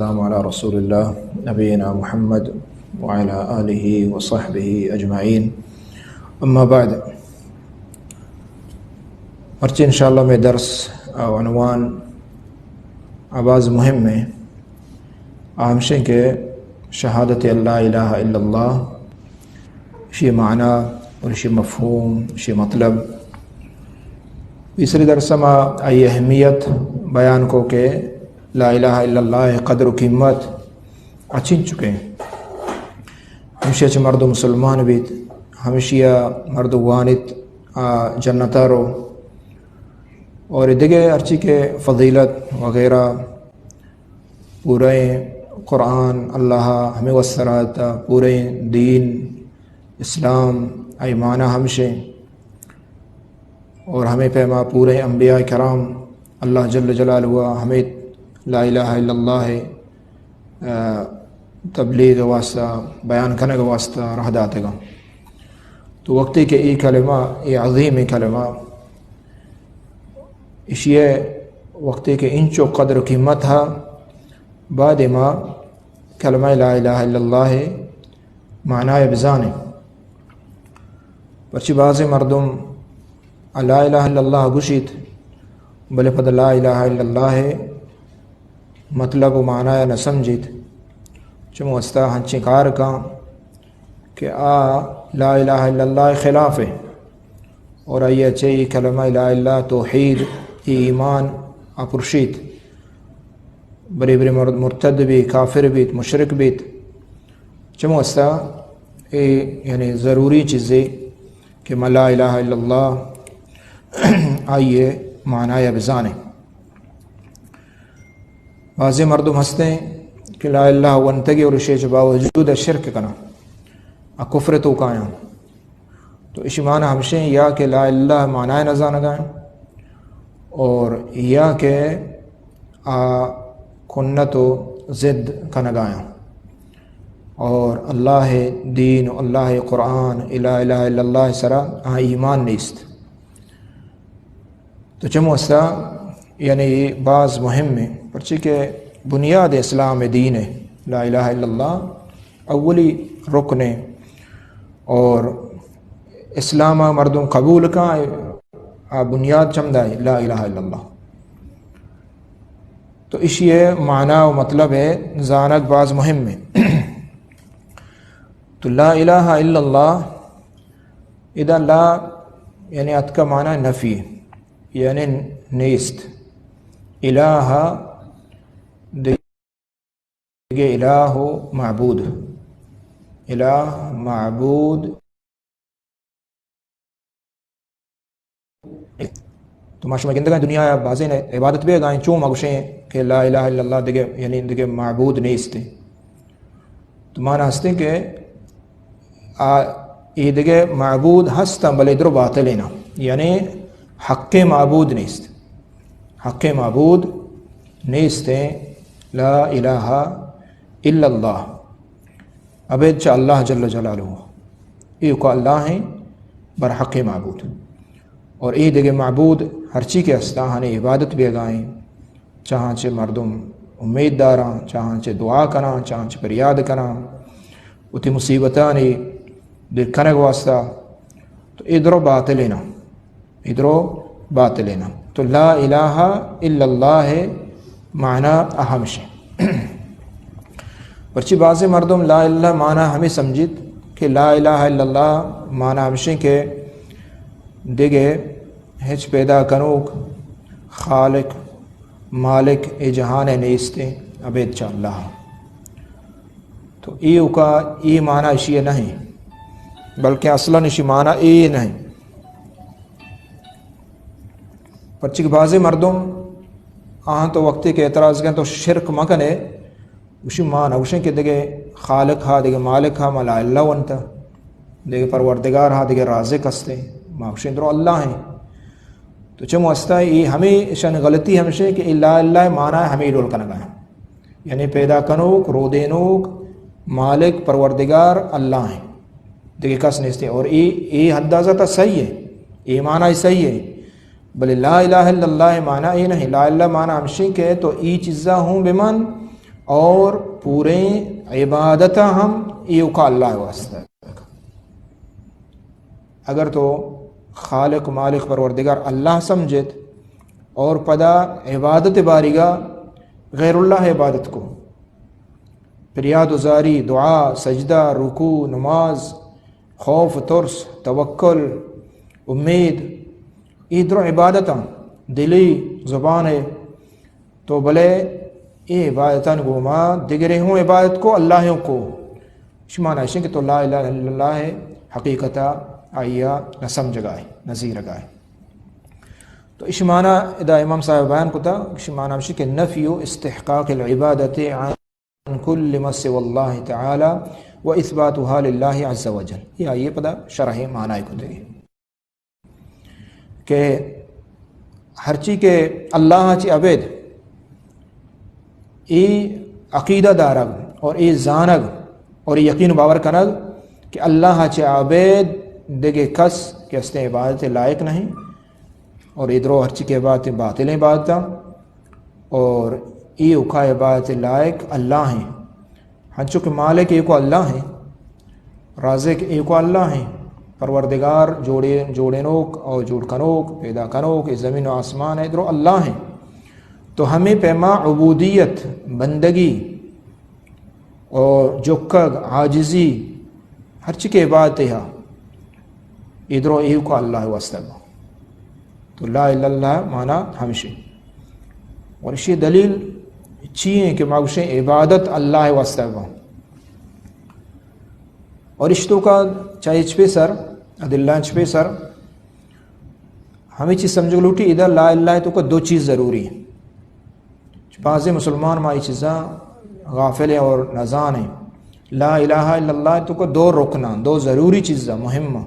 السلام على رسول الله نبينا محمد وعلى آله وصحبه أجمعين أما بعد پرچہ انشاءاللہ میں درس عنوان آواز مهم ہے آمشیں کہ شہادت اللہ الہ الا اللہ شی معنی اور شی مفہوم شی مطلب تیسری درس میں ای اہمیت بیان کو کہ لا الہ الا اللہ قدر و قیمت اچھن چکے ہیں ہمشہ مرد مسلمان بیت ہمشہ مرد وانت جنتارو اور دیگے ارچی کے فضیلت وغیرہ پورے قرآن اللہ ہمیں وسرات پورے دین اسلام ایمانہ ہمشے اور ہمیں پیما پورے انبیاء کرام اللہ جل جلالہ ہمیں لا الہ الا اللہ تبلیغ واسطہ بیان کرنے کا واسطہ رہ داتے گا تو وقتی کہ ای کلمہ ای عظیم کلمہ اشیاء وقتی کہ انچو قدر و قیمت ہے بعد ما کلمہ لا الہ الا اللہ معنی بزانے پرچی بعض مردم لا الہ الا اللہ گوشید بلے پد لا الہ الا اللہ مطلب و معنی نہ سمجھید چمو استا ہنچی کار کا کہ لا الہ الا اللہ خلاف ہے اور آئیے چاہیے کلمہ لا الہ توحید ایمان اپرشید بری بری مرتد بھی کافر بیت مشرک بیت چمو استا یعنی ضروری چیزیں کہ لا الہ الا اللہ آئیے معنی بزانے بعض مردم ہستے ہیں کہ لا الہ ونتگی اور شیچ باوجود شرک کنا کفر تو کایا تو اسی معنی ہمشیں یا کہ لا الہ معنی نہ گائیں اور یا کہ کنت و ضد کا نگایا اور اللہ دین اللہ قرآن لا الہ الا اللہ سرا ایمان نیست تو چمو استا یعنی بعض مهم ہے پرچہ کہ بنیاد اسلام دین ہے لا الہ الا اللہ اولی رکن ہے اور اسلام مردم قبول کا بنیاد چمدہ ہے لا الہ الا اللہ تو اس یہ معنی و مطلب ہے زانت بعض مهم ہے تو لا الہ الا اللہ اذا لا یعنی ات کا معنی نفی یعنی نیست الہ دیگے الہ معبود الہ معبود تو ماشاء اللہ دنیا بازیں عبادت بھی گائیں چوں مگشیں کہ لا الہ الا اللہ دیگے یعنی دیگے معبود نیست تو معنی ہستے کہ یہ دیگے معبود ہستا بلے در باطلینا یعنی حق معبود نیست حق معبود نیست لا الہ الا اللہ ابید چا اللہ جل جلالہ یہ کو اللہ ہیں بر حق معبود اور یہ دیگے معبود ہر چی کے استاہانے عبادت بھی گائیں چاہاں چے مردم امید داراں چاہاں چے دعا کراں چاہاں چے پریاد کراں اتی مصیبتانی دل کنگ واسطہ تو ادھرو باطلینا ادھرو باطلینا تو لا الہ الا اللہ ہے معنی اہم شے پرچی بعض مردم لا الہ معنی ہمیں سمجھت کہ لا الہ الا اللہ معنی ہمشیں کہ دیگے ہچ پیدا کنوک خالق مالک ای جہان نیستے عبید چا اللہ تو ایو کا ای معنی اشیاء نہیں بلکہ اصلاً اسی معنی ای نہیں پرچہ بعض مردم تو وقتی کے اعتراض کریں تو شرک مکنے اسی معنی اوشیں کہ دیگے خالق ہا دیگے مالک ہا ملا اللہ ونتا دیگے پروردگار ہا دیگے رازق ہستے اوشیں درو اللہ ہیں تو چمو استا یہ ہمیں شان غلطی ہمشے کہ لا اللہ معنی ہمیں رول کنگا ہے یعنی پیدا کنوک رو دینوک مالک پروردگار اللہ ہیں دیگے کس نیستے اور یہ حدازہ تا صحیح ہے یہ معنی صحیح ہے بلے لا الہ الا اللہ معنی یہ نہیں لا الہ معنی ہمشی کے تو ای چیزا ہوں بمن اور پورے عبادت ہم ایو کا اللہ واسطہ. اگر تو خالق مالک پروردگار اللہ سمجھت اور پدا عبادت بارگا غیر اللہ عبادت کو فریاد وزاری دعا سجدہ رکوع نماز خوف ترس توکل امید ادھر عبادتاں دلی زبان ہے تو بلے یہ عبادتاں گوما دیگر ہوں عبادت کو اللہ کو شمانہ ہے کہ تو لا الہ الا اللہ ہے حقیقتا آئیا نہ سمجھگائے نظیر گائے. تو اشمانہ ادا امام صاحب بیان کو تھا اشمانہ ہمشی کہ نفی استحقاق العبادت عن کل ما سوى اللہ تعالی و اثباتها للہ عز وجل. یہ آئیے پدا شرح معنی کو دے کہ ہر چی کے اللہ چی عبید ای عقیدہ دارگ اور ای زانگ اور ای یقین باور کنگ کہ اللہ چی عبید دیگے کس کہ اس نے عبادت لائق نہیں اور ادھرو ہر چی کے عبادت باطل عبادت اور ای اکا عبادت لائق اللہ ہیں. ہنچو کہ مالک ایک اللہ ہیں رازق ایک اللہ ہیں پروردگار جوڑے نوک اور جوڑ کنوک پیدا کنوک زمین و آسمان ہے ادھرو اللہ ہیں. تو ہمیں پیما عبودیت بندگی اور جکگ عاجزی ہر چی کے عبادت ہے ادھرو ایک کو اللہ واسطہ. تو لا الہ الا اللہ معنی ہمشہ اور اسی دلیل چیئیں کہ ماغشیں عبادت اللہ واسطہ اور اشتو کا چاہے چپے سر عدلہ چپے سر ہمیں چیز سمجھو لوٹی ادھر لا الہ تو کا دو چیز ضروری ہے. بعض مسلمان ماں یہ چیزاں غافل اور نزان ہیں. لا الہ الا اللہ تو کا دو رکنا دو ضروری چیزاں مہمہ.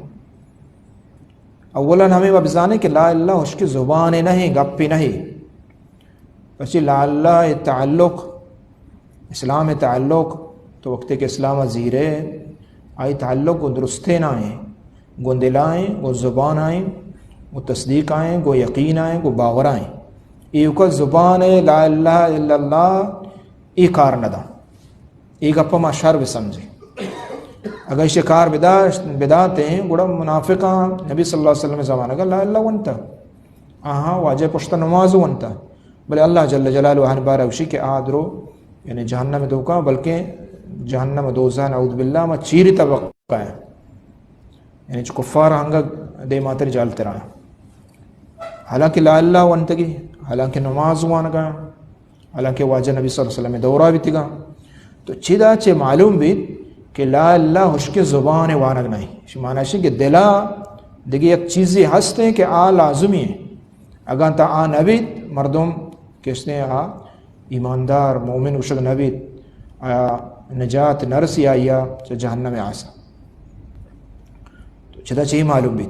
اولا ہمیں بابزانے کہ لا اللہ اس کی زبان نہیں گپی نہیں بچی لا اللہ تعلق اسلام تعلق تو وقت کے اسلام زیرے آئی تعلق وہ درستے نہ آئیں گو دل آئیں گو زبان آئیں گو تصدیق آئیں گو یقین آئیں گو باور آئیں. یہ کا زبان لا الہ الا اللہ ای کار نہ دا ای گپا ما شر بھی سمجھے. اگر شکار بداتے ہیں گوڑا منافقاں نبی صلی اللہ علیہ وسلم زمانہ کا لا اللہ ونتا آہاں واجہ پشتا نماز ونتا بلے اللہ جل جلالہ وحن بارہ وشی کے آدرو یعنی جہنم دوکا بلکہ جہنم دوزہ نعوذ باللہ ما چیری طبقہ ہے یعنی جو کفار ہنگا دے ماتر جالتے رہا حالانکہ لا اللہ ونتگی حالانکہ نماز وانگا حالانکہ واجہ نبی صلی اللہ علیہ وسلم دورہ بھی تگا. تو چیدہ چے معلوم بھی کہ لا اللہ اس کے زبان وانگ نہیں معنی ہے کہ دلا دیکھیں ایک چیزیں ہستے ہیں کہ آ لازمی ہیں اگر تا آ نبید مردم کس نے آ ایماندار مومن اشد نبید نجات نرسی آیا چا جہنم آسا. تو چدا چاہیے معلوم بھی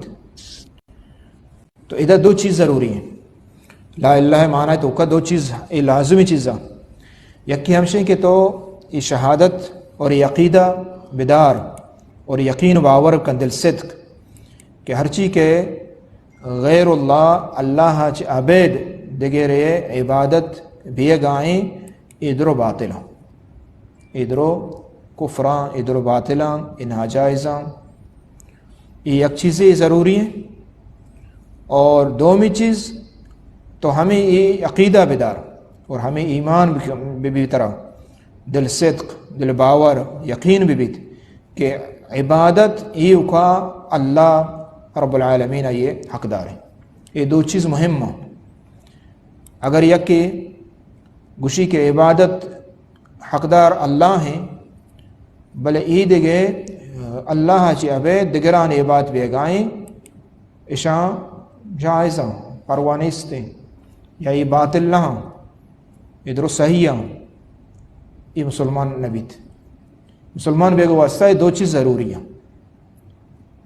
تو ادھر دو چیز ضروری ہیں. لا الہ معنی تو کا دو چیز لازمی چیزاں یکی ہمشہ کہ تو یہ شہادت اور یہ عقیدہ بیدار اور یقین باور کا دل صدق کہ ہر چیز کے غیر اللہ اللہ چ عبید دگرے عبادت بھی گائیں ادھر باطلاں ادھر کفراں ادھر باطلاں ان ناجائزاں یہ ایک چیزیں ضروری ہیں. اور دومی چیز تو ہمیں یہ عقیدہ بیدار اور ہمیں ایمان بھی طرح دل صدق دل باور یقین بھی کہ عبادت یہ کا اللہ رب العالمین یہ حقدار ہے. یہ دو چیز مہم ہوں. اگر یک کہ گوشی کے عبادت حقدار اللہ ہیں بلے عید گئے اللہ چی عبید دگران عبادت بھی گائیں اشاں جائزاں پروانیستے یا یہ باطل نہ ادھر صحیح ہوں. یہ مسلمان نبی تھے مسلمان بے گو واسطہ یہ دو چیز ضروری ہیں.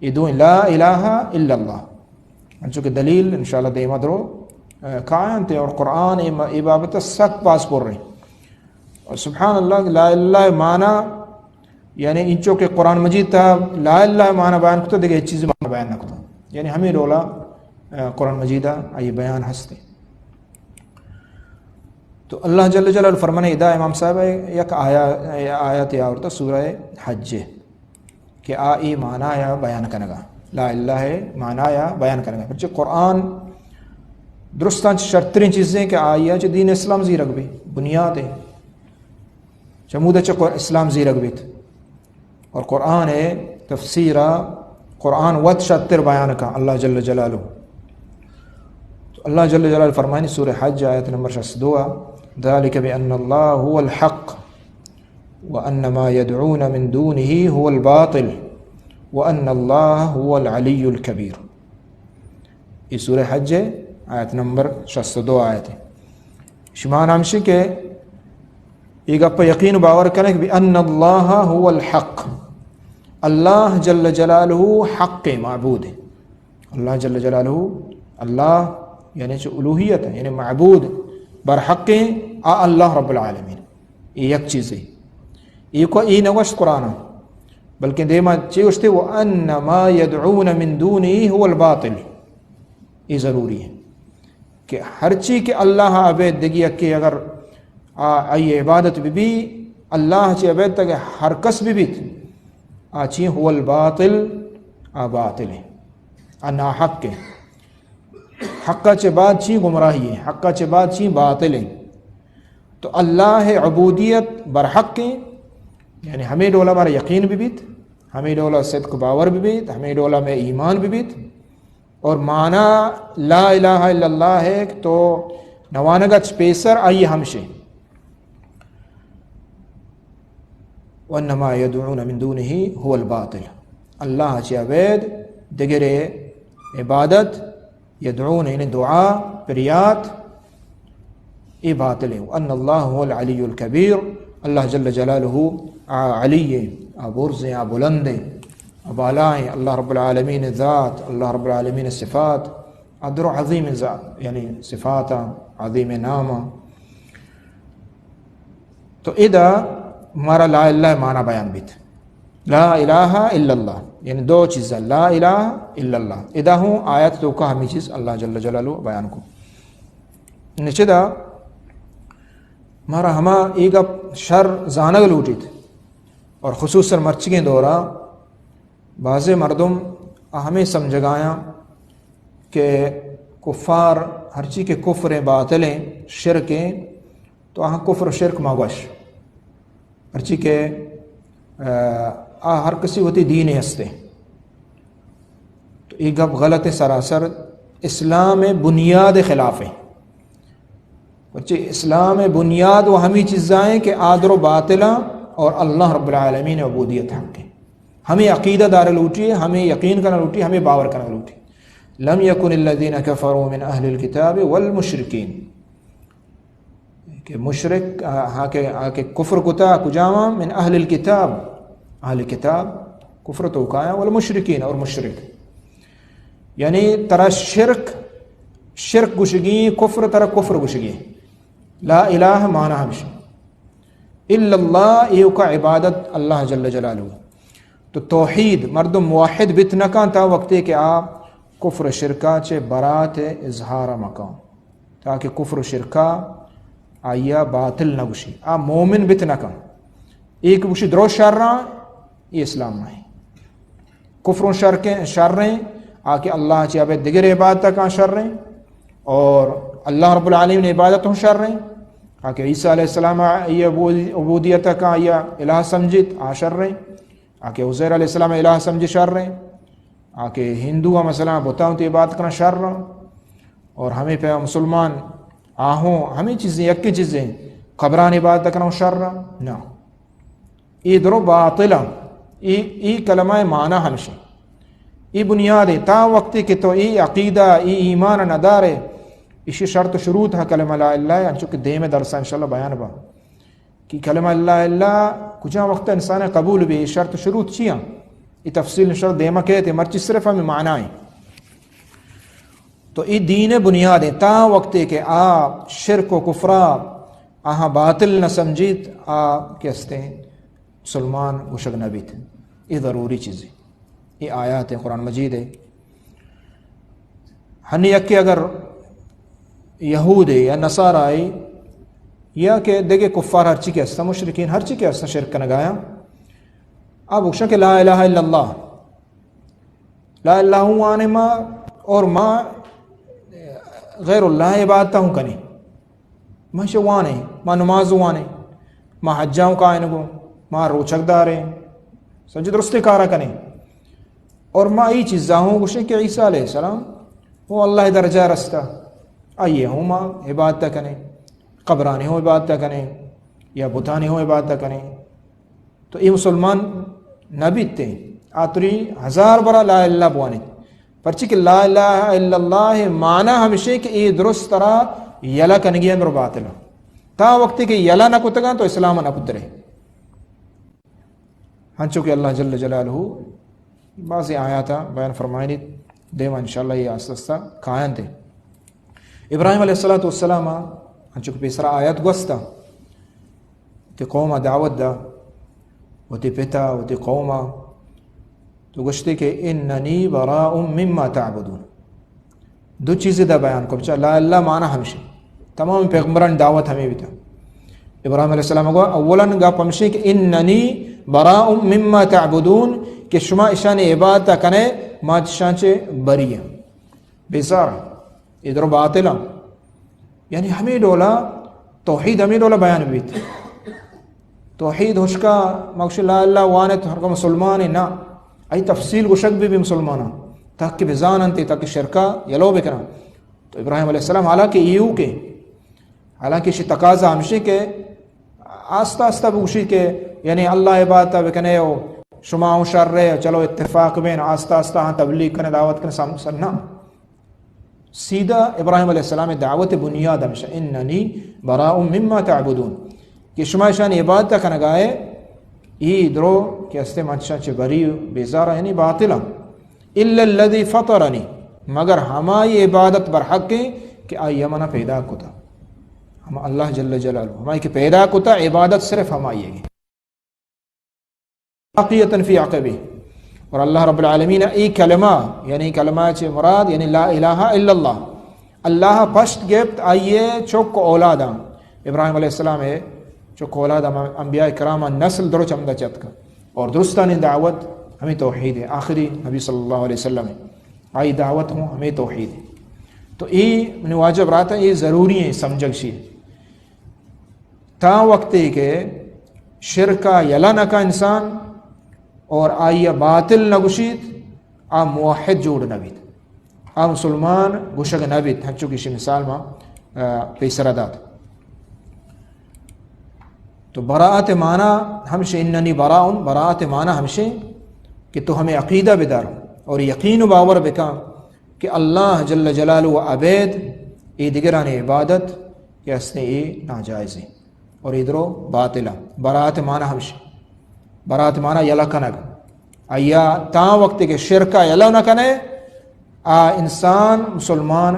یہ دو لا الہ الا اللہ چونکہ دلیل انشاءاللہ دیمہ درو قائم تھے اور قرآن عبابت سخت پاس پر رہے اور سبحان اللہ لا الہ معنی یعنی انچو کہ قرآن مجید تھا لا الہ معنی بیان کتا دیکھے چیز معنی بیان نہ کتا یعنی ہمیں رولا قرآن مجیدہ آئی بیان ہستے. تو اللہ جل جلالہ فرمانے ادا امام صاحب یک آیت یا اور سورہ حج کہ ای معنی یا بیان کرنے گا لا الہ معنی یا بیان کرنے گا پھر قرآن درستان شرطرین چیزیں کہ آیا چ دین اسلام زی رکھ بھی بنیاد ہے چمود چ اسلام زی رکھ بیت اور قرآن ہے تفسیرہ قرآن وت شتر بیان کا اللہ جل جلالہ تو اللہ جل جلالہ فرمانی سورہ حج آیت نمبر 62 ذلك بأن الله هو الحق وأن ما يدعون من دونه هو الباطل وأن الله هو العلي الكبير. یہ سورہ حج آیت نمبر 62 آیت ہے. شمان ہمشی کے یہ گپ یقین باور کریں کہ بأن الله هو الحق اللہ جل جلالہ حق معبود ہے. اللہ جل جلالہ اللہ یعنی جو الوہیت ہے یعنی معبود برحق اللہ رب العالمین یہ یک چیز ہے. یہ کو ای نوش قرآن بلکہ دیما چیوشتے وَأَنَّ مَا يَدْعُونَ مِن دُونِهِ هُوَ الْبَاطِلِ. یہ ضروری ہے کہ ہر چیز کے اللہ عبید دگی کہ اگر آئی عبادت بھی اللہ چی عبید تک ہر کس بھی آچی هو الباطل باطل ہے انا حق ہے حقہ چے بعد چی گمراہی ہے حقہ چے بعد چی باطل ہے. تو اللہ عبودیت برحق ہے یعنی ہمیں ڈولا ہمارا یقین بھی بیت ہمیں ڈولا صدق باور بھی بیت ہمیں ڈولا میں ایمان بھی بیت اور معنی لا الہ الا اللہ ہے تو نوانگت پیسر آئیے ہمشے وَأَنَّمَا يَدْعُونَ مِن دُونِهِ هُوَ الْبَاطِلِ اللہ چی عبید دگر عبادت یدعون یعنی دعا پریات ای باطل ہے. وَأَنَّ اللَّهُ هُوَ الْعَلِيُّ الْكَبِيرُ اللہ جل جلالہ علی برز بلند بالائیں اللہ رب العالمین ذات اللہ رب العالمین صفات ادر عظیم ذات یعنی صفات عظیم نام. تو ادا ہمارا لا الہ معنی بیان بیت لا الہ الا اللہ یعنی دو چیزیں لا الہ الا اللہ ادا ہوں آیت تو کا ہمیں چیز اللہ جل جلالہ بیان کو نچدا ہمارا ہما ایک شر زانگ لوٹیت اور خصوصاً مرچگیں دورہ بعض مردم ہمیں سمجھگایا کہ کفار ہر چیز کے کفر باطلیں شرکیں تو آہاں کفر شرک ماگوش ہر چیز کے ہر کسی ہوتی دین ہستے تو یہ گپ غلط ہے سراسر اسلام بنیاد خلاف ہے. بچے اسلام بنیاد وہ ہمیں چیزیں کہ آدر و باطلہ اور اللہ رب العالمین عبودیت حق ہے. ہمیں عقیدہ دار لوٹی ہے ہمیں یقین کرنا لوٹی ہمیں باور کرنا لوٹی. لم یکن الذین کفروا من اہل الکتاب والمشرکین کہ مشرک کے کفر کتا کجاما من اہل الکتاب اہل کتاب کفر تو کایا والمشرکین اور مشرک یعنی ترا شرک گشگی کفر ترا کفر گشگی لا الہ معنی ہمشہ الا اللہ ایو کا عبادت اللہ جل جلالہ. تو توحید مردم موحد بتنکا تا وقتے کہ آپ کفر شرکا چے برات اظہار مکان تاکہ کفر شرکا آیا باطل نہ گشی آپ مومن بتنکا ایک گشی درو شر رہا یہ اسلام نہیں کفر شر رہیں آکے اللہ چے اب دیگر عبادت کا شر رہیں اور اللہ رب العالمین نے عبادت ہوں شر رہیں آکے عیسیٰ علیہ السلام یہ عبودیت کا یا الہ سمجھت شر رہیں آکے عزیر علیہ السلام الہ سمجھ شر رہیں آکے ہندو مثلا بتاؤں تو عبادت کرنا شر رہا اور ہمیں پہ مسلمان آہوں ہمیں چیزیں یکی چیزیں قبران عبادت کرنا شر رہا نا ای درو باطلہ ای کلمہ معنی ہمشہ ای بنیاد ہے تا وقتی کہ تو ای عقیدہ ای ایمان ندار ہے اسی شرط و شروط ہے کلمہ لا الہ چونکہ دے میں درسہ انشاءاللہ بیان با کہ کلمہ لا الہ کچھا وقت انسان قبول بھی شرط و شروط چیاں یہ تفصیل شرط دیما کہتے مرچی صرف ہمیں معنی ہے. تو ای دین بنیاد ہے تا وقتے کہ آپ شرک و کفرہ آہاں باطل نہ سمجھیت کہستے ہیں مسلمان گشگ نبی تھے. یہ ضروری چیز ہے یہ آیات ہے قرآن مجید ہے. ہنی یکی اگر یہود ہے یا نصارہ ہے یا کہ دیکھے کفار ہر چی کے ہستا مشرکین ہر چی کے ہستا شرک کنگایا اب اکشا کہ لا الہ الا اللہ لا الہ ہوں آنے ما اور ما غیر اللہ عبادتا ہوں کنی ما شوانے ما نماز وانے ما حجاؤں کائنگو ما روچک دارے سمجھے درستے کارا کنے اور ما ای چیزاں ہوں گوشے کہ عیسیٰ علیہ السلام وہ اللہ درجہ رستا آئیے ہوں ما عبادتا کنے قبرانے ہوں عبادتا کنے یا بتانے ہوں عبادتا کنے تو یہ مسلمان نبی تے آتری ہزار برا لا الہ بوانے پرچی کہ لا الہ الا اللہ معنی ہمیشہ کہ یہ درست طرح یلا کنگی اندر باطلا تا وقتی کہ یلا نہ کتگا تو اسلام نہ کترے ہنچو کہ اللہ جل جلالہ بعضی آیاتا بیان فرمائنی دیما انشاءاللہ یہ آستہ کائن دے ابراہیم علیہ السلام ہنچو کہ پیسرا آیات گوستا تی قوم دعوت دا و تی پتا و تی قوم تو گشتے کہ اننی براء مما تعبدون دو چیزیں دا بیان کو بچا لا اللہ معنی ہمشہ تمام پیغمبران دعوت ہمیں بھی تھا ابراہیم علیہ السلام کو اولا گا پمشے کہ اننی براء مما تعبدون کہ شما اشان عبادت کنے ما شانچے بریہ بیزار ادھر باطلا یعنی ہمیں ڈولا توحید ہمیں ڈولا بیان بھی تھا توحید ہوشکا مغش لا اللہ وانت ہر کا مسلمان نا ای تفصیل گشک بھی مسلمانا تاکہ بزان انتے تاکہ شرکا یلو بکنا تو ابراہیم علیہ السلام حالانکہ ایو کے حالانکہ شی تقاضا ہمشی کے آستہ آستہ بوشی کے یعنی اللہ عبادت بکنے ہو شما ہوں شر رہے چلو اتفاق بین آستہ آستہ ہاں تبلیغ کرنے دعوت کرنے سننا سیدھا ابراہیم علیہ السلام دعوت بنیاد ہمشہ اننی براء مما تعبدون کہ شما شان عبادت کرنے گائے ای درو کہ استے منشان چے بری بیزارہ یعنی باطلا الا الذي فطرنی مگر ہمائی عبادت برحق ہے کہ آئی ہمنا پیدا کتا ہم اللہ جل جلالہ ہمائی کہ پیدا کتا عبادت صرف ہمائی ہے باقیتا فی عقبی اور اللہ رب العالمین ای کلمہ یعنی کلمہ چے مراد یعنی لا الہ الا اللہ اللہ پشت گفت آئیے چوک اولادا ابراہیم علیہ السلام ہے چوک اولادا انبیاء کرامہ نسل درو چمدہ چت کا اور درستانی دعوت ہمیں توحید ہے آخری نبی صلی اللہ علیہ وسلم ہے آئی دعوت ہوں ہمیں توحید ہے تو یہ من واجب رہتا ہے یہ ضروری ہے سمجھگشی تا وقتی کہ شرکا یلا نکا انسان اور آئی باطل نگشید آ موحد جوڑ نبید آ مسلمان گشگ نبید ہنچو کسی مثال ما پیسر داد تو براءت معنی ہمشہ اننی براء براءت معنی ہمشہ کہ تو ہمیں عقیدہ بدار اور یقین و باور بکا کہ اللہ جل جلالہ و عبید ای دیگران عبادت کہ اس نے ای ناجائز ہے اور ادھرو باطلہ براءت معنی ہمشہ برات معنی یلا کنگ آیا تا وقت کے شرکا یلا نہ کنے آ انسان مسلمان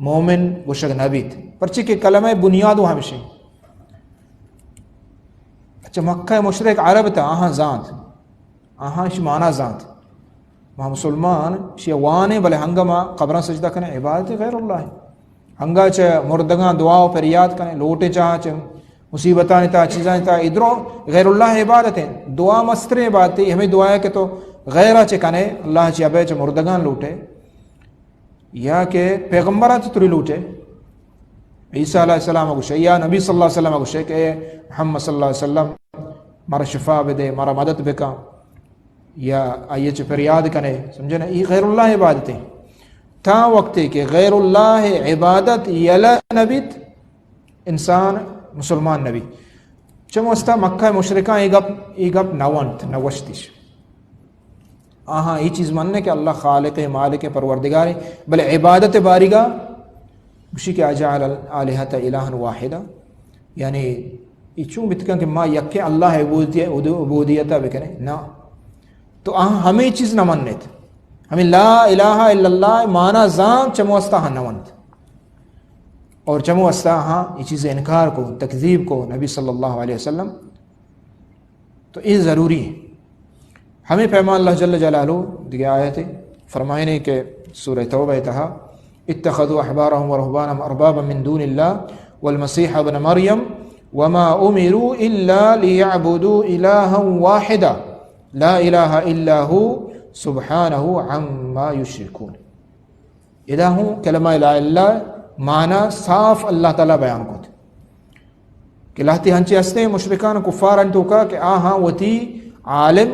مومن گشگ نبیت پرچی کہ کلمہ بنیادو ہمشہ اچھا مکہ مشرک عرب تا آہاں زانت آہاں شی معنی زانت وہاں مسلمان شی وانے بلے ہنگما قبران سجدہ کنے عبادت غیر اللہ ہے ہنگا چے مردگاں دعاو پر یاد کنے لوٹے چاہاں چے مصیبتان تا چیزاں تا ادھرو غیر اللہ عبادت ہیں دعا مستر عبادت ہے ہمیں دعا ہے کہ تو غیرہ چکنے اللہ چی ابے چے مردگان لوٹے یا کہ پیغمبرات تری لوٹے عیسیٰ علیہ السلام گوشے یا نبی صلی اللہ علیہ وسلم گوشے کہ محمد صلی اللہ علیہ وسلم مارا شفا بدے مارا مدد بکا یا آئیے چے فریاد کنے سمجھنا یہ غیر اللہ عبادت ہے تا وقت کہ غیر اللہ عبادت یلا نبیت انسان مسلمان نبی چمو استا مکہ مشرکان ای گپ نوانت نوشتیش آہاں یہ چیز ماننے کہ اللہ خالق مالک پروردگار بلے عبادت باریگا بشی کہ اجعل الالہۃ الہا واحدا یعنی یہ چون بتکن کہ ما یکے اللہ عبودیتا بکنے نا تو ہمیں چیز نہ منت ہمیں لا الہ الا اللہ مانا زان چمو استا ہاں نوانت اور چمو استا ہاں یہ چیز انکار کو تکذیب کو نبی صلی اللہ علیہ وسلم تو یہ ضروری ہے ہمیں پیمان اللہ جل جلالہ دیکھے آیت فرمائنے کہ سورہ توبہ تہا اتخذوا احبارهم ورهبانهم اربابا من دون الله والمسيح ابن مريم وما امروا الا ليعبدوا الها واحدا لا الہ الا هو سبحانہ عما یشرکون. ادا ہوں کلمہ لا الہ معنی صاف اللہ تعالیٰ بیان کو تھے کہ لاہتی ہنچے ہستے مشرکان کفار انتو کا کہ آہاں وتی عالم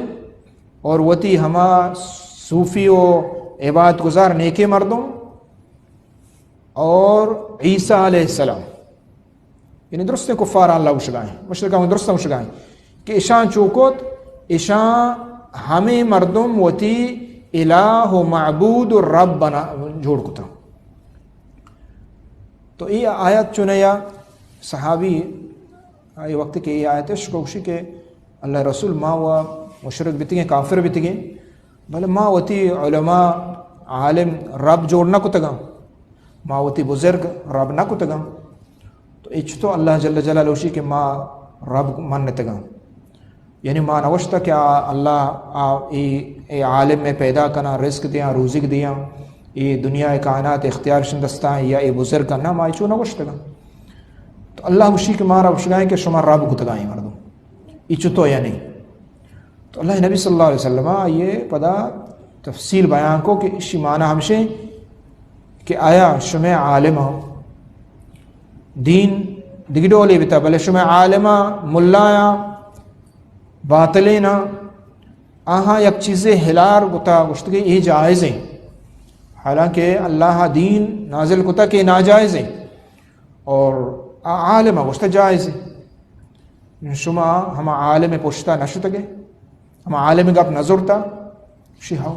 اور وتی ہما صوفی و عبادت گزار نیکے مردوں اور عیسیٰ علیہ السلام یعنی درست کفار اللہ وشگائیں مشرکان درست وشگائیں کہ اشان چوکوت اشان ہمیں مردم وتی الہ و معبود و رب بنا جوڑ کتا. تو یہ آیت چنیا صحابی یہ وقت کہ یہ آیت شکوشی کہ اللہ رسول ما ہوا مشرک بھی تگیں کافر بھی تگیں بھلے ما وتی علماء عالم رب جوڑنا کو تگا ما وتی بزرگ رب نہ کو تگا. تو اچ تو اللہ جل جلالہ کہ ما رب من تگا یعنی ما نوشتا کہ اللہ ای عالم میں پیدا کرنا رزق دیا روزق دیا یہ دنیا کائنات اختیار شندستہ یا ای بزرگ کرنا ما ایچو نوشتا گا. تو اللہ وشی کہ مارا وشگائیں کہ شما رب کو تگائیں مردوں ایچو تو یا نہیں. تو اللہ نبی صلی اللہ علیہ وسلم یہ پدا تفصیل بیان کو کہ اسی معنی ہمشے کہ آیا شما عالمہ دین دگڑولی بتا بلے شما عالمہ ملایا باطلینا آہاں یک چیزیں ہلار گتا گشتگی یہ جائز ہیں حالانکہ اللہ دین نازل کتا کہ ناجائز ہیں اور عالمہ گشتا جائز ہیں. شما ہم عالم پوشتا نشتا گے ہم عالم گپ نظرتا شی ہاؤ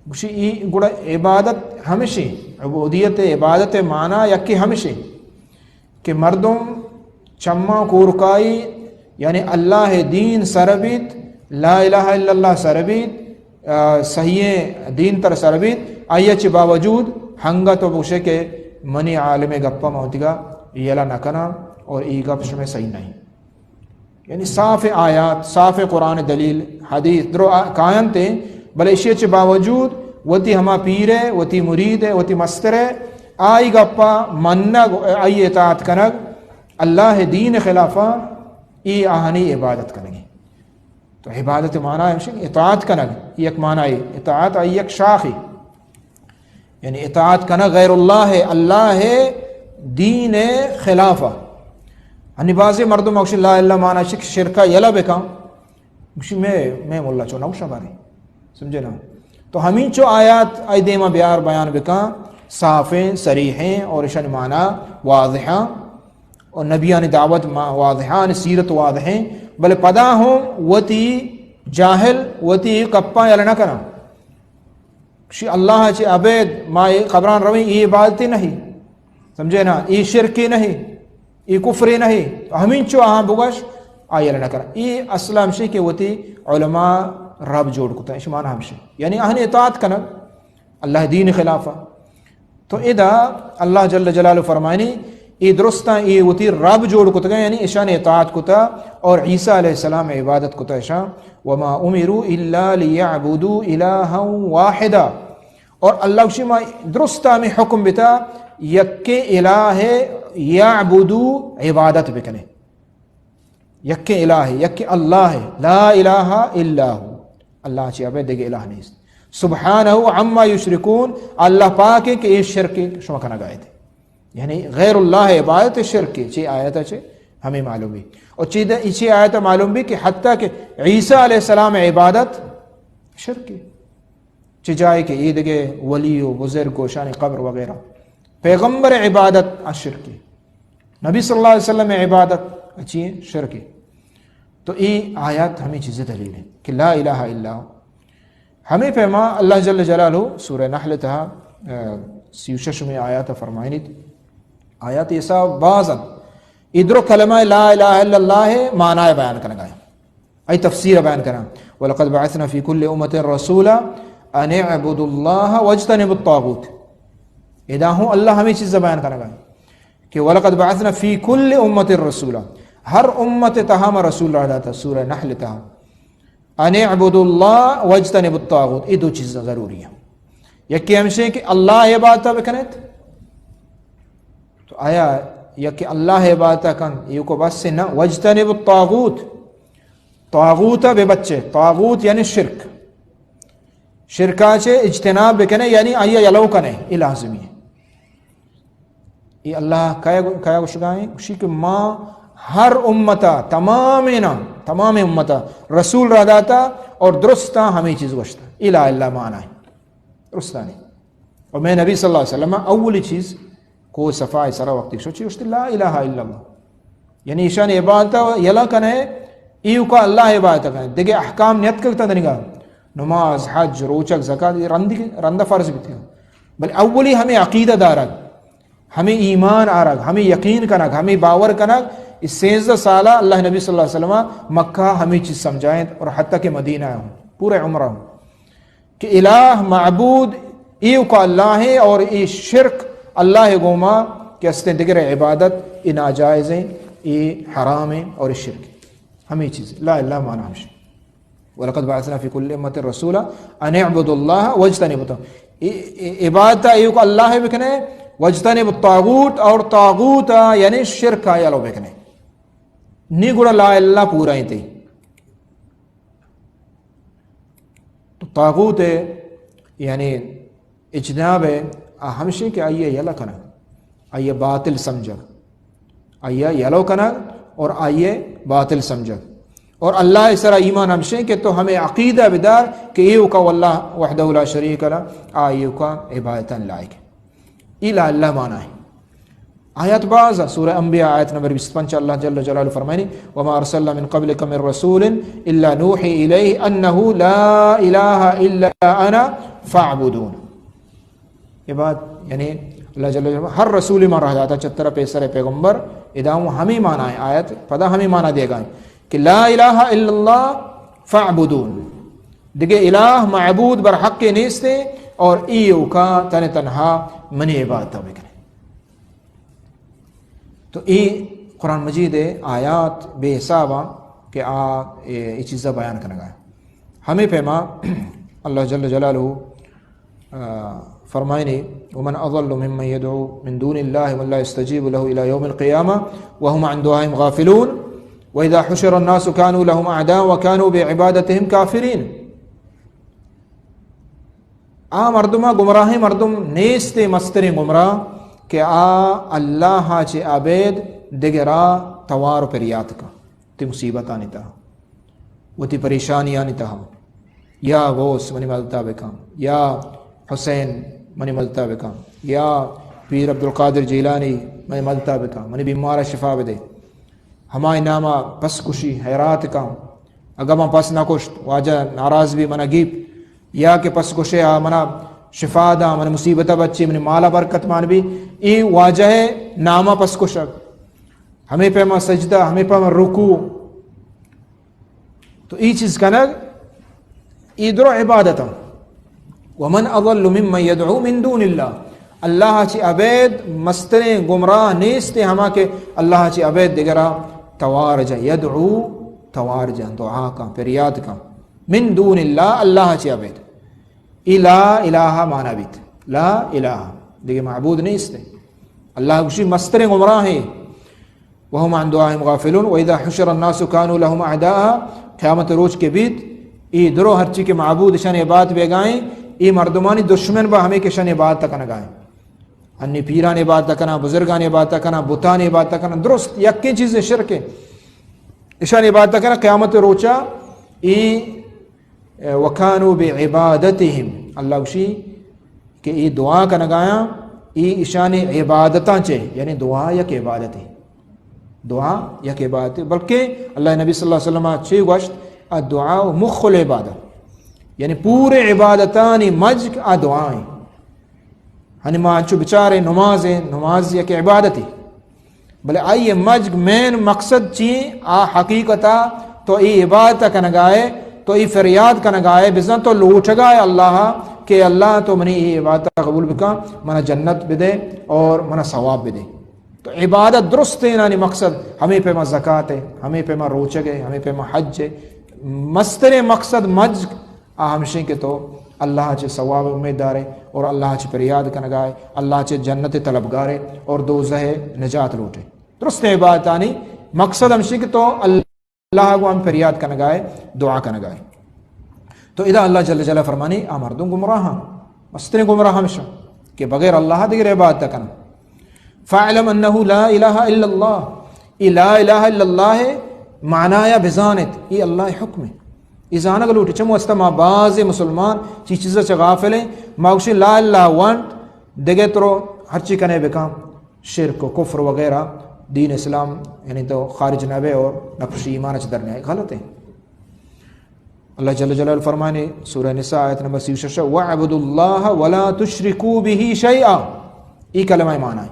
گوشی ای گوڑا عبادت ہمیشہ عبودیت عبادت معنی یکی ہمیشہ کہ مردم چما کورکائی یعنی اللہ دین سربیت لا الہ الا اللہ سربیت صحیح دین تر سربیت آئیچ باوجود ہنگا تو بوشے کہ منی عالم گپا موتی گا یلا نکنا اور ای گپ شمیں صحیح نہیں. یعنی صاف آیات صاف قرآن دلیل حدیث درو قائم تھے بلے اشیچ باوجود وتی ہما پیر ہے وتی مرید ہے وتی مستر ہے آئی گپا منگ آئی اطاعت کنگ اللہ دین خلافہ ای آہنی عبادت کریں گے. تو عبادت معنی ہے اطاعت کنگ یک معنی ہے اطاعت آئی یک شاخی یعنی اطاعت کنگ غیر اللہ ہے اللہ ہے دین خلافہ. ہنی بازی مردم اکشی لا اللہ معنی شرکہ یلا بکا اکشی میں مولا چو نوشا باری سمجھے نا. تو ہمیں چو آیات آئی دیما بیار بیان بکا صافیں صریحیں اور اشان معنی واضحاں اور نبیان دعوت واضحان سیرت واضحیں بلے پدا ہوں وتی جاہل وتی کپا یلا نہ کرا شی اللہ چے عبید ما قبران رویں یہ عبادتی نہیں سمجھے نا یہ شرکی نہیں یہ کفری نہیں ہمیں چو آہاں بگش آئی نہ کرا. یہ اصلا ہمشی کہ وتی علماء رب جوڑ کتا ہے معنی ہمشی یعنی اہن اطاعت کنا اللہ دین خلافہ. تو ادا اللہ جل جلالہ فرمائنی ای درستاں ای وتی رب جوڑ کتا یعنی اشان اطاعت کتا اور عیسیٰ علیہ السلام عبادت کتا اشان وما امروا الا لیعبدوا الہا واحدا. اور اللہ شما درستاں میں حکم بتا یک الہ یعبدو عبادت بکنے یک الہ یک اللہ ہے لا الہ الا ہو اللہ چی عبید دیگے الہ نہیں سبحانہ عما یشرکون اللہ پاک ہے کہ یہ شرک شما کنا گائے تھے یعنی غیر اللہ عبادت شرک چی آیت ہے ہمیں معلوم بھی اور چی آیت معلوم بھی کہ حتیٰ کہ عیسیٰ علیہ السلام عبادت شرک چی جائے کہ یہ دیگے ولی و بزرگ و شان قبر وغیرہ پیغمبر عبادت شرک نبی صلی اللہ علیہ وسلم عبادت اچھی ہے شرک. تو یہ آیات ہمیں چیزیں دلیل ہیں کہ لا الہ الا ہو ہمیں پیما اللہ جل جلالہ سورہ نحل تہا 36 میں آیات فرمائنی تھی آیات ایسا بعضاً ادھر کلمہ لا الہ الا اللہ ہے معنی بیان کرنا گئے ای تفسیر بیان کرنا وَلَقَدْ بَعَثْنَا فِي كُلِّ أُمَّةٍ رَسُولًا أَنِ اعْبُدُوا اللَّهَ وَاجْتَنِبُوا الطَّاغُوتَ. ادا ہوں اللہ ہمیں چیز بیان کرنا گئے کہ وَلَقَدْ بَعَثْنَا فِي كُلِّ أُمَّةٍ رَسُولًا ہر امت تہا میں رسول رہا تھا سورہ نحل تہا ان اعبدوا اللہ واجتنبوا الطاغوت. یہ دو چیزیں ضروری ہیں یکی ہمشہ کہ اللہ عبادت بکنیت تو آیا یا کہ اللہ عبادت کن یہ کو بس سے نہ وجتنب الطاغوت طاغوت بے بچے طاغوت یعنی شرک شرکا چے اجتناب بکنے یعنی آئیے یلو کنے یہ لازمی ہے یہ اللہ کیا گوشگائیں اسی کہ ماں ہر امتا تمام امتا رسول را داتا اور درستا ہمیں چیز گوشتا الہ اللہ معنی ہے درستا نہیں اور میں نبی صلی اللہ علیہ وسلم اولی چیز کو صفائی سرا وقتی سوچی گوشتی لا الہ الا اللہ یعنی ایشان عبادتا یلا کنے ایو کا اللہ عبادت کنے دیکھے احکام نیت کرتا دنگا نماز حج روچک زکاة رندہ فرض بھی تھی بل اولی ہمیں عقیدہ دارک ہمیں ایمان آرک ہمیں یقین کنک ہمیں باور کنک اس 16 سالہ اللہ نبی صلی اللہ علیہ وسلم مکہ ہمیں چیز سمجھائیں اور حتیٰ کہ مدینہ ہوں پورے عمرہ ہوں کہ الہ معبود ایو کا اللہ ہے اور ای شرک اللہ گوما کہ استیں دیگر عبادت ای ناجائز ہیں ای حرام ہیں اور ای شرک ہمیں چیز لا اللہ معنی ہمشہ وَلَقَدْ بَعَثْنَا فِي كُلِّ أُمَّةٍ رَسُولًا أَنِ اعْبُدُوا اللَّهَ وَاجْتَنِبُوا الطَّاغُوتَ عبادت ایو کا اللہ ہے بکنے وَاجْتَنِبُوا الطَّاغُوتَ اور طاغوت یعنی شرک آیا لو بکنے نی گڑا لا اللہ پورا ہی تھی تو طاغوت یعنی اجناب ہے ہمشہ کہ آئیے یلا کنا آئیے باطل سمجھا آئیے یلو کنا اور آئیے باطل سمجھا اور اللہ اس طرح ایمان ہمشہ کہ تو ہمیں عقیدہ بدار کہ ایو کا واللہ وحدہ لا شریک لا آئیو کا عبادتا لائق الہ اللہ معنی ہے آیات بعض سورہ انبیاء آیت نمبر 25 اللہ جل جلالہ فرمائنی وما ارسلنا من قبلک من رسول الا نوحی الیہ انہو لا الہ الا انا فاعبدون یہ بات یعنی اللہ جل جلالہ ہر رسول مان رہ جاتا 74 پیسر پیغمبر ادام ہمیں معنی ہے آیت پدا ہمیں معنی دے گا کہ لا الہ الا اللہ فاعبدون دیکھے الہ معبود برحق نیستے اور ایو کا تنہا منی عبادت بکنے تو ای قرآن مجید آیات بے حسابہ کہ یہ چیزیں بیان کرنے گا ہمیں پیما اللہ جل جلالہ فرمائنی ومن اضل ممن يدعو من دون الله من لا يستجيب له الى يوم القيامه وهم عن دعائهم غافلون واذا حشر الناس كانوا لهم اعداء وكانوا بعبادتهم كافرين مردما گمراہ مردم نیست مستر گمراہ کہ اللہ چے عبید دگرا توار پریات کا تی مصیبت آنی تا وہ تی پریشانی آنی تا یا غوث منی ملتا بکام یا حسین منی ملتا بکام یا پیر عبدالقادر جیلانی منی ملتا بکام منی بیمارہ شفا بدے ہمائی نامہ پس کشی حیرات کام اگر من پس نہ کشت واجہ ناراض بھی منہ گیپ یا کہ پس کشے منا شفا دا من مصیبتہ بچی من مالا برکت مان بھی ای واجہ نامہ پس کشک ہمیں پیما سجدہ ہمیں پیما رکوع تو ای چیز کنگ ای درو عبادتا ومن اضل ممن يدعو من دون اللہ اللہ چی عبید مستریں گمراہ نیستے ہما کہ اللہ چی عبید دگرہ توار جا یدعو توار جا دعا کا پریاد کا من دون اللہ اللہ چی عبید لا الہ مانا بیت لا الہ دیکھیں معبود نہیں اس نے اللہ کشی مستر گمراہ ہیں وہم عن دعائهم غافلون وَإِذَا حُشِرَ النَّاسُ كَانُوا لَهُمْ أَعْدَاءَ قیامت روز کے بیت ای درو ہر چی کے معبود شان عبادت بے گائیں ای مردمانی دشمن با ہمیں کے شان عبادت تکنا گائیں انی پیران عبادت تکنا بزرگان عبادت تکنا بتان عبادت تکنا درست یکی چیز شرک ہے شان عبادت تکنا قیامت روچا ای وَكَانُوا بِعِبَادَتِهِمْ اللہ کشی کہ ای دعا کا نگایا ای اشان عبادتاں چے یعنی دعا یک عبادت ہے دعا یک عبادت ہے بلکہ اللہ نبی صلی اللہ علیہ وسلم چھ گوشت الدعاء مخ العبادت یعنی پورے عبادتانی مجک دعائیں ہنی مانچو بچارے نماز یک عبادت ہے بلے آئیے مجک مین مقصد چی حقیقتا تو ای عبادت کا نگائے تو ای فریاد کا نگائے بزن تو لوٹ گائے اللہ کہ اللہ تو منی ای عبادت قبول بکا منہ جنت بدے اور منہ ثواب بدے تو عبادت درست ہے نانی مقصد ہمیں پہ زکاة ہے ہمیں پہ روچگ ہے ہمیں پہ حج ہے مستر مقصد مجھ ہمشیں کے تو اللہ چے ثواب امید دارے اور اللہ چے پریاد کنگائے اللہ چے جنت طلبگارے اور دوزہ نجات لوٹے درست عبادت آنی مقصد ہمشی کہ تو اللہ کو ہم پریاد کنگائے دعا کنگائے تو اذا اللہ جل جلالہ فرمانی آمردوں گمراہاں مستن گمراہ ہمشہ کہ بغیر اللہ دیگر عبادت کنا فاعلم انہو لا الہ الا اللہ ای لا الہ الا اللہ معنی بزانت ای اللہ حکم ازانہ گلوٹی چمو استما بعض مسلمان چی چیزا چا غافل ہیں ماگوشی لا اللہ وانٹ دگے ترو ہر چی کنے بکام شرک و کفر وغیرہ دین اسلام یعنی تو خارج نبے اور نقش ایمان چا درنے آئے غلط ہیں اللہ جل جلالہ فرمانے سورہ نساء آیت نمبر 36 وَعْبُدُ اللَّهَ وَلَا تُشْرِكُوا بِهِ شَيْئًا یہ کلمہ معنی ہے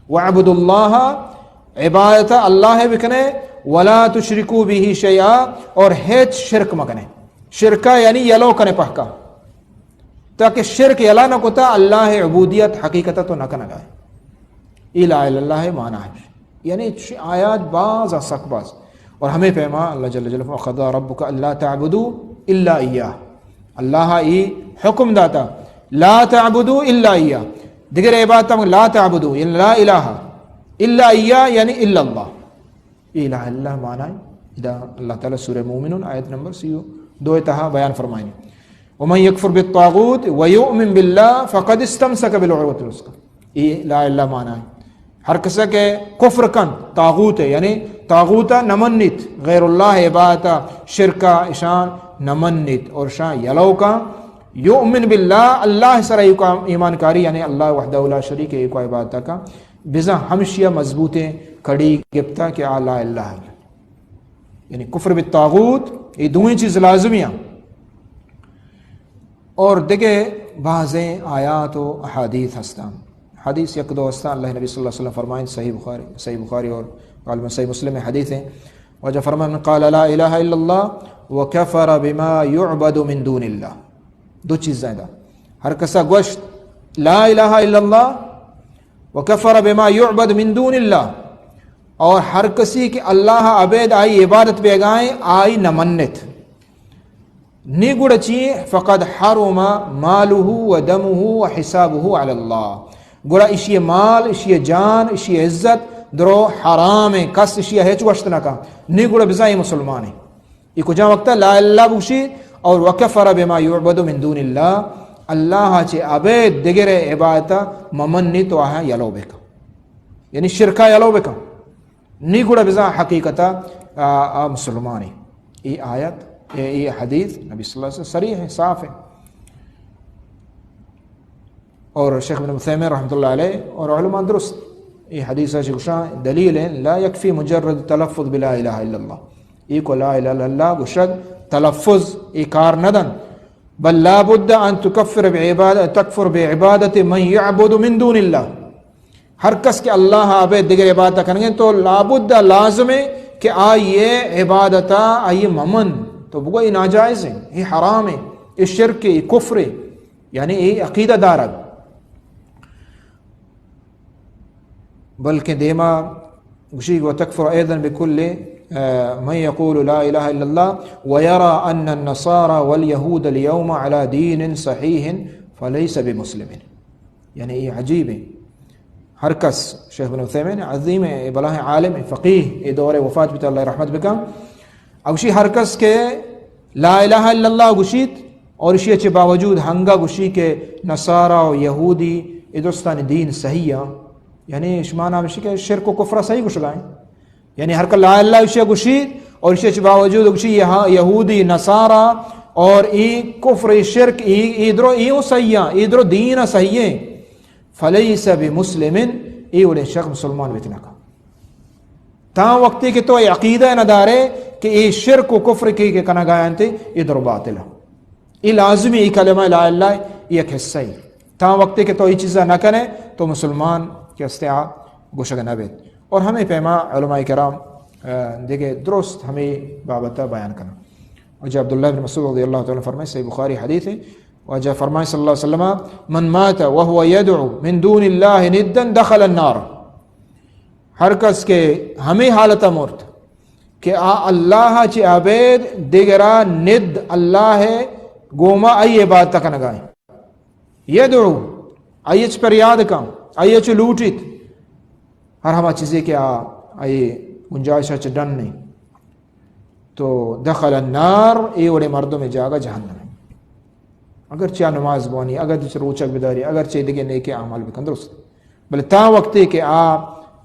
وَعْبُدُ اللَّهَ عبادت اللہ بکنے وَلَا تُشْرِكُوا بِهِ شَيْئًا اور ہیچ شرک مکنے شرکہ یعنی یلو کنے پہکا تاکہ شرک یلا نہ کتا اللہ عبودیت حقیقتا تو نہ کنگائے الہ الا اللہ معنی ہے یعنی آیات بعض سک بعض اور ہمیں پیما اللہ جل جلالہ وَقَضَىٰ رَبُّكَ أَلَّا تَعْبُدُوا إِلَّا إِيَّاهُ اللہ ای حکم داتا لا تعبدوا الا ایاہ دیگر عبادت لا تعبدوا یعنی لا الہ الا ایاہ یعنی الا اللہ الہ اللہ معنی اذا اللہ تعالی سورہ مومنون آیت نمبر 2 تہا بیان فرمائیں ومن یکفر بالطاغوت ویؤمن باللہ فقد استمسک بالعروۃ الوثقی یہ لا الہ معنی ہر کسا کے کفر کن طاغوت ہے یعنی طاغوتا نمنت غیر اللہ عبادتا شرکا اشان نمنت اور شان یلو کا یؤمن باللہ اللہ سر ایمان کاری یعنی اللہ وحدہ لا شریک ایک عبادتا کا بزا ہمشیہ مضبوطیں کڑی گپتا کہ لا اللہ یعنی کفر بالطاغوت یہ دوئیں چیز لازمیاں اور دیکھے بعضیں آیات و احادیث ہستان حدیث یک دو ہستان اللہ نبی صلی اللہ علیہ وسلم فرمائیں صحیح بخاری اور قال صحیح مسلم حدیث ہیں وجہ فرمائیں من قال لا الہ الا اللہ وکفر بما يعبد من دون اللہ دو چیز زیادہ ہر کسا گوشت لا الہ الا اللہ وکفر بما يعبد من دون اللہ اور ہر کسی کہ اللہ عبید آئی عبادت بیگائیں آئی نمنت نی گڑ چی فقد حرم مالہ و دمہ و حسابہ علی اللہ گڑا اشی مال اشی جان اشی عزت درو حرام کس اشی ہے چوشتنا کا نی گڑا بزائی مسلمان یہ کجا وقتا لا اللہ بوشی اور وکفر بما یعبد من دون اللہ اللہ چے عبید دگر عبادتا ممنی تو آہا یلو بکا یعنی شرکا یلو بکا نی گڑا بزا حقیقتا مسلمانی یہ آیت یہ حدیث نبی صلی اللہ علیہ وسلم صریح ہے صاف ہے اور شیخ ابن عثیمین رحمۃ اللہ علیہ اور علماء درست یہ حدیث ہے گشان دلیل ہے لا یکفی مجرد تلفظ بلا الہ الا اللہ یہ کو لا الہ الا اللہ گشد تلفظ یہ کار ندن بل لا بد ان تکفر بعبادت من یعبد من دون اللہ ہر کس کے اللہ عبید دیگر عبادت کریں گے تو لابد لازم ہے کہ آئیے عبادتا آئیے ممن تو بگو یہ ناجائز ہے یہ حرام ہے یہ شرک ہے یہ کفر ہے یعنی یہ عقیدہ دارد بلکہ دیما گشی و تکفر ایضا بکل من يقول لا الہ الا اللہ ويرى ان النصارى واليهود اليوم على دین صحیح فليس بمسلم یعنی یہ عجیب ہے ہر کس شیخ بن عثیمین عظیم ہے بلاہ عالم فقیہ یہ دور وفات بیت اللہ رحمت بکا اگشی ہر کس کے لا الہ الا اللہ گشیت اور اسی اچھے باوجود ہنگا گشی کے نصارہ و یہودی ادرستان دین صحیح یعنی شمانہ بشی کے شرک و کفرہ صحیح گشگائیں یعنی ہر کا لا اللہ اسی گشید اور اسی اچھے باوجود گشی یہودی نصارہ اور ای کفر ای شرک ای ادرو ایو صحیح ادرو دین صحیح فلیس بمسلم ای ولی شخص مسلمان بیتنا کا تا وقتی کہ تو عقیدہ ندارے کہ ای شرک و کفر کی کنا گائن تے ادرو باطل ای لازمی ای کلمہ لا اللہ ای ایک حصہ ہی تا وقتی کہ تو ای چیزہ نہ کرے تو مسلمان کے استعاء گوشگ نبیت اور ہمیں پیما علماء کرام دیکھے درست ہمیں بابتا بیان کرنا وجہ عبداللہ بن مسعود رضی اللہ تعالیٰ فرمائے صحیح بخاری حدیث ہے وجہ فرمائے صلی اللہ علیہ وسلم من مات وهو يدعو من دون اللہ ندا دخل النار ہر کس کے ہمیں حالت مرت کہ اللہ چی عبید دیگرا ند اللہ گوما ای عبادت کا نگائیں یدعو ایچ پر یاد کم ایچ لوٹیت ہر ہما چیزیں کہ آئی گنجائش اچ ڈن نہیں تو دخل النار ای وڑے مردوں میں جاگا جہنم ہے. اگرچہ نماز بوانی اگرچہ روچک بداری اگرچہ دیگے نیک اعمال بکن درست بلے تا وقتے کہ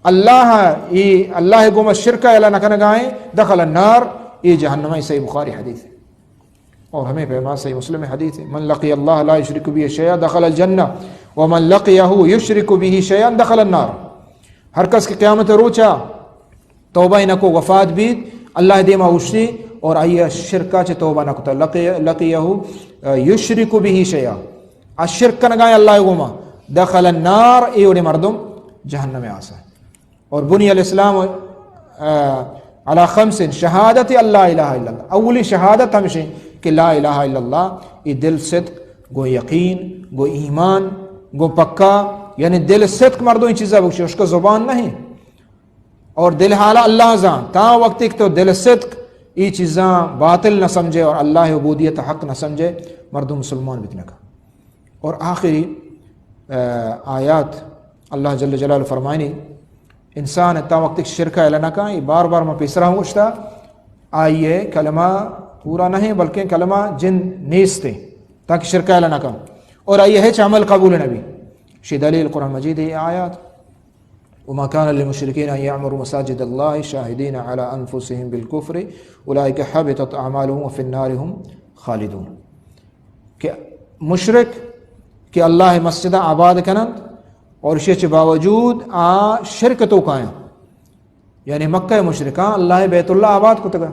اللہ گوما شرکہ اعلان نکنگائیں دخل النار ای جہنم ہے. صحیح بخاری حدیث ہے اور ہمیں پیغمبر صحیح مسلم حدیث ہے من لقی اللہ لا یشرک به شیئا دخل الجنہ ومن لقیہ یشرک به شیئا دخل النار. ہر کس کی قیامت روچا توبہ نہ کو وفات بیت اللہ دیما اوشتی اور آئیے شرکا چے توبہ نہ کتا لقیہ یشرک به شیئا الشرک نگائے اللہ گوما دخل النار ای اوڑے مردم جہنم میں آسا. اور بنی الاسلام علی خمس شہادت اللہ الہ الا اللہ. اولی شہادت ہمشہ کہ لا الہ الا اللہ یہ دل صدق گو یقین گو ایمان گو پکا یعنی دل صدق مردوں چیزیں بخشی اس کا زبان نہیں اور دل حالہ اللہ زان تا وقت ایک تو دل صدق یہ چیزاں باطل نہ سمجھے اور اللہ عبودیت حق نہ سمجھے مردوں مسلمان بتنے کا. اور آخری آیات اللہ جل جلالہ فرمائنی انسان تا وقت شرکہ اعلانہ کا یہ بار بار میں پیسرا ہوں اشتا آئیے کلمہ پورا نہیں بلکہ کلمہ جن نیستے تاکہ شرکہ اعلانہ کا اور آئیے ہے عمل قبول نبی شی دلیل قرآن مجید ہے آیات وما كان للمشركين ان يعمروا مساجد الله شاهدين على انفسهم بالكفر اولئك حبطت اعمالهم وفي النار هم خالدون. کہ مشرک کہ اللہ مسجد آباد کنند اور اسی کے باوجود شرک تو قائم یعنی مکہ مشرکاں اللہ بیت اللہ آباد کو تگا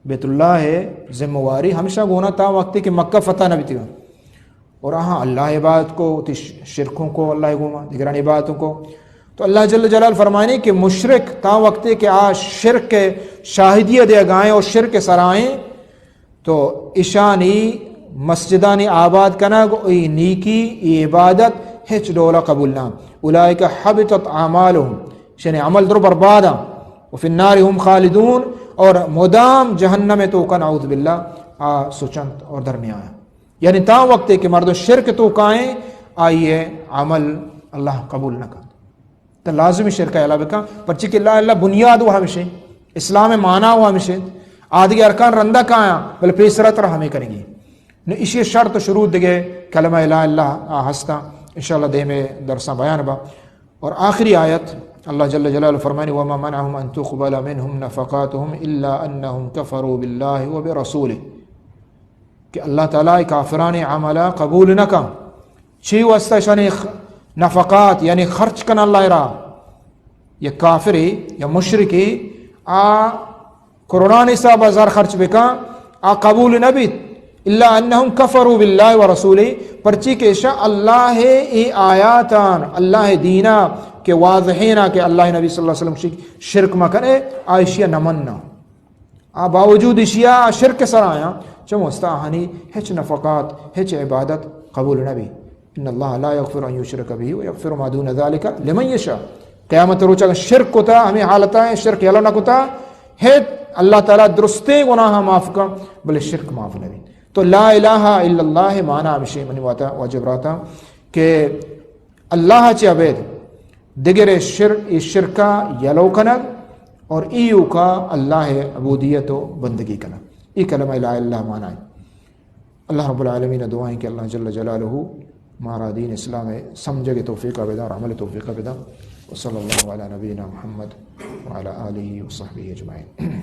بیت اللہ ہے ذمہ واری ہمیشہ گونا تا وقتی کہ مکہ فتح نہ بیتی گا اور اللہ عبادت کو شرکوں کو اللہ گوما دیگران عبادتوں کو تو اللہ جل جلال فرمانے کہ مشرک تا وقتی کہ شرک کے شاہدیہ دے گائیں اور شرک سرائیں تو اشانی مسجدانی آباد کنگ ای نیکی ای عبادت ہچ ڈولا قبول نام اولئک حبطت اعمالهم شنی عمل در بربادا وفی النار هم خالدون اور مدام جہنم تو کن اعوذ باللہ سوچنت اور درمی آیا یعنی تا وقت کہ مرد شرک تو کائیں آئیے عمل اللہ قبول نہ کر تو لازمی شرک ہے اللہ بکا پرچی کہ اللہ بنیاد ہوا ہمیشہ اسلام مانا ہوا ہمیشہ آدھگی ارکان رندہ کھایا بل پیسرت رہا ہمیں کریں گی اسی شرط شروع دگے کلمہ الہ اللہ ہستا انشاءاللہ دے میں درسہ بیان با. اور آخری آیت اللہ جل جلالہ فرمانی وما منعهم ان تقبل منهم نفقاتهم الا انهم كفروا بالله وبرسوله کہ اللہ تعالیٰ کافران عملہ قبول نہ کم چھی واسطہ شانی نفقات یعنی خرچ کن اللہ را یا کافری یا مشرکی قرآن صاحب ہزار خرچ بکا قبول نبیت اللہ انہم کفروا باللہ ورسولہ پرچی کے شاء اللہ ای آیاتان اللہ دینا کہ واضحینا کہ اللہ نبی صلی اللہ علیہ وسلم شرک مکنے آئیشیا نمنا باوجود اشیاء شرک سر آیا چم استاہنی ہچ نفقات ہچ عبادت قبول نبی ان اللہ لا یغفر ان یشرک به ویغفر ما دون ذلك لمن یشاء. قیامت روچا شرک کتا ہمیں حالتا ہے شرک یلو نہ کتا ہے اللہ تعالیٰ درستے گناہ معاف کا بلے شرک معاف نبی. تو لا الہ الا اللہ معنی ہمیشہ منی واجب رہتا کہ اللہ چی عبید دیگر شرکا یلو کنگ اور ایو کا اللہ عبودیت و بندگی کنگ ای کلمہ لا الہ الا اللہ معنی. اللہ رب العالمین دعائیں کہ اللہ جل جلالہ مارا دین اسلام سمجھے کے توفیق عبیدہ اور عمل توفیق عبیدہ. وصلی اللہ علی نبینا محمد وعلی آلہ وصحبہ اجمعین.